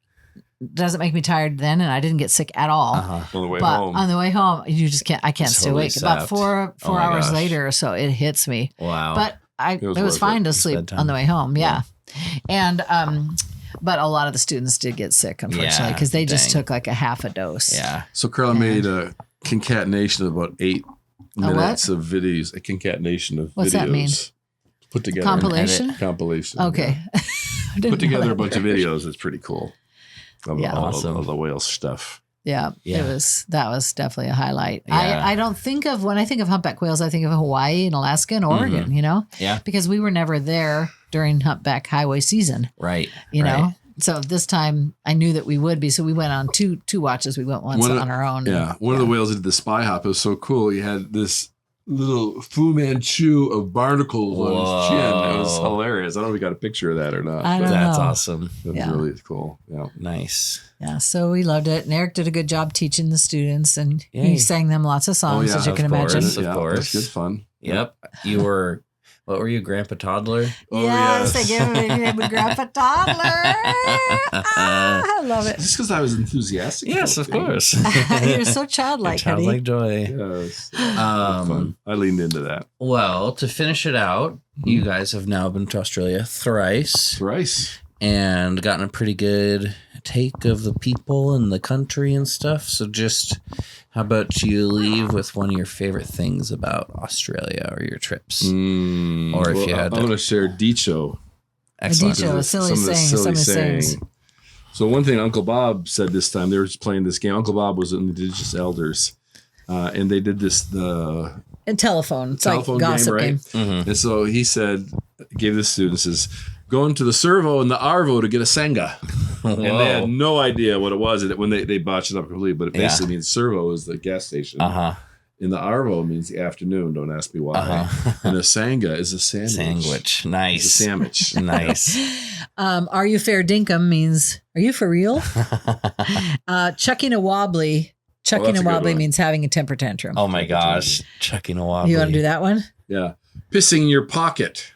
make me tired then, and I didn't get sick at all.
On the way home.
On the way home, you just can't. I can't stay awake. About 4 hours later or so, it hits me.
Wow!
But it was fine to sleep on the way home. Yeah, and but a lot of the students did get sick, unfortunately, because they just took like a half a dose.
Yeah.
So Carla made a concatenation of about 8 minutes of videos. A concatenation of
What's
videos.
That mean?
Put together.
Compilation. Okay.
Yeah. Put together a bunch of videos. It's pretty cool.
Awesome.
Of the whale stuff.
Yeah, that was definitely a highlight. Yeah. I don't think of, when I think of humpback whales, I think of Hawaii and Alaska and Oregon,
Yeah.
Because we were never there during humpback highway season.
Right.
You know? So this time I knew that we would be. So we went on two watches. We went once on our own.
Yeah. One of the whales did the spy hop. It was so cool. He had this little Fu Manchu of barnacles on his chin. It was hilarious. I don't know if we got a picture of that or not.
That's awesome.
It was really cool. Yeah.
Nice.
Yeah. So we loved it. And Eric did a good job teaching the students, and he sang them lots of songs, as you can imagine.
Of course.
That's good fun.
Yep. What were you, Grandpa Toddler?
Yes, I gave him a Grandpa Toddler. I love it.
Just because I was enthusiastic.
Yes, of course.
You're so childlike,
childlike joy.
Yes. Fun. I leaned into that.
Well, to finish it out, you guys have now been to Australia thrice. And gotten a pretty good take of the people and the country and stuff. So just how about you leave with one of your favorite things about Australia or your trips? Or if you had
I'm going to share Dicho.
Excellent.
Dicho, a silly saying.
So one thing Uncle Bob said this time, they were just playing this game. Uncle Bob was an Indigenous elders. And they did a
telephone
like gossip game, right?
Mm-hmm.
And so he gave the students going to the servo and the arvo to get a senga. And they had no idea what it was when they botched it up completely, but it basically means servo is the gas station. And the arvo means the afternoon. Don't ask me why. And a sanga is a sandwich.
Nice.
It's a sandwich.
Nice.
Are you fair dinkum means, are you for real? Chucking a wobbly. Chucking a wobbly means having a temper tantrum.
Oh my gosh. Chucking a wobbly.
You want to do that one?
Yeah. Pissing your pocket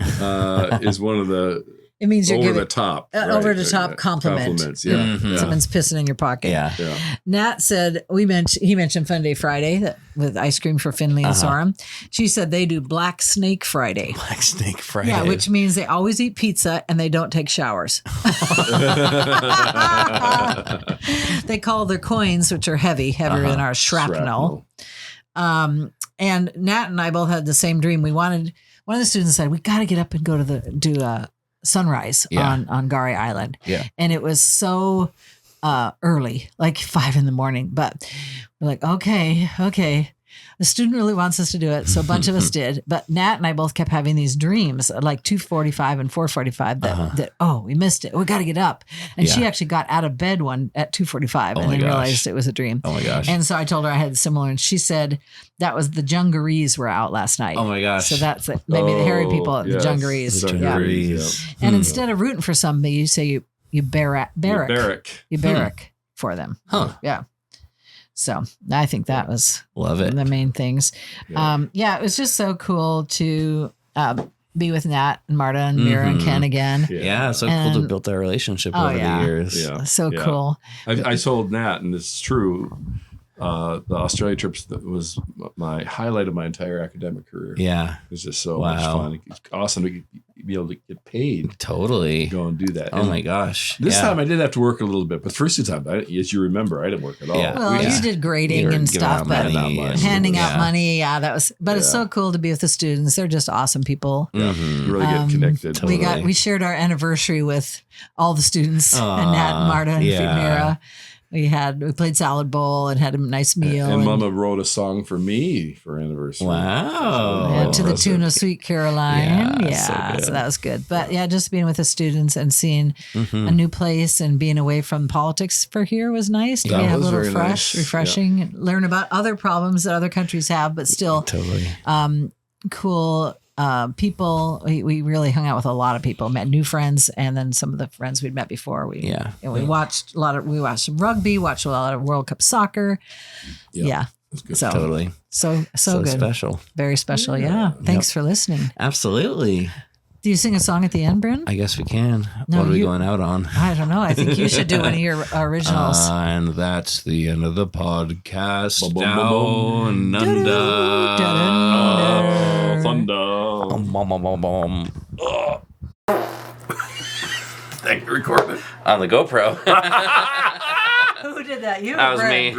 is one of the...
It means you're
over
giving
the top.
Over the top compliment.
Compliments, yeah.
Someone's pissing in your pocket.
Yeah.
Nat said, he mentioned Fun Day Friday with ice cream for Finley and Sorum. She said they do Black Snake Friday.
Black Snake Friday.
Yeah, which means they always eat pizza and they don't take showers. They call their coins, which are heavier than our shrapnel. And Nat and I both had the same dream. One of the students said, we got to get up and go to do sunrise on Gari Island.
Yeah.
And it was so early, like 5 a.m. But we're like, okay. The student really wants us to do it. So a bunch of us did. But Nat and I both kept having these dreams at like 2:45 and 4:45 that we missed it. We got to get up. And she actually got out of bed at 2:45 and then realized it was a dream.
Oh my gosh.
And so I told her I had similar, and she said that was the Jungarees were out last night.
Oh my gosh.
So that's it. Maybe the hairy people, the Jungarees.
The Jungarees.
Yeah. And instead of rooting for somebody, you say you barrack for them.
Huh.
Yeah. So I think that was
love it.
The main things. It was just so cool to be with Nat and Marta and Mira and Ken again.
Yeah, so cool to build that relationship over the years.
Yeah.
So cool.
I told Nat, and it's true, the Australia trips was my highlight of my entire academic career.
Yeah.
It was just so much fun. It's awesome to be able to get paid.
Totally.
To go and do that.
Oh
and
my gosh.
This time I did have to work a little bit, but first time, as you remember, I didn't work at all.
Yeah.
Well, you did grading and stuff, but handing out money. Yeah, that was. But it's so cool to be with the students. They're just awesome people.
Yeah, you really get connected.
Totally.
We shared our anniversary with all the students, Annette, Marta, and Mira. We played salad bowl and had a nice meal.
And Mama wrote a song for me for anniversary.
Wow.
To the tune of Sweet Caroline.
Yeah,
so that was good. But just being with the students and seeing a new place and being away from politics for here was nice. To have a little fresh, refreshing, and learn about other problems that other countries have, but still cool. People, we really hung out with a lot of people, met new friends, and then some of the friends we'd met before. We watched some rugby, watched a lot of World Cup soccer. Yeah.
Good.
So
totally.
So good.
Special.
Very special. Yeah. Thanks for listening.
Absolutely.
Do you sing a song at the end, Bryn?
I guess we can. What are we going out on?
I don't know. I think you should do one of your originals.
And that's the end of the podcast.
Down under. Thunder. Thank you, recording
on the GoPro.
Who did that? You?
That was me.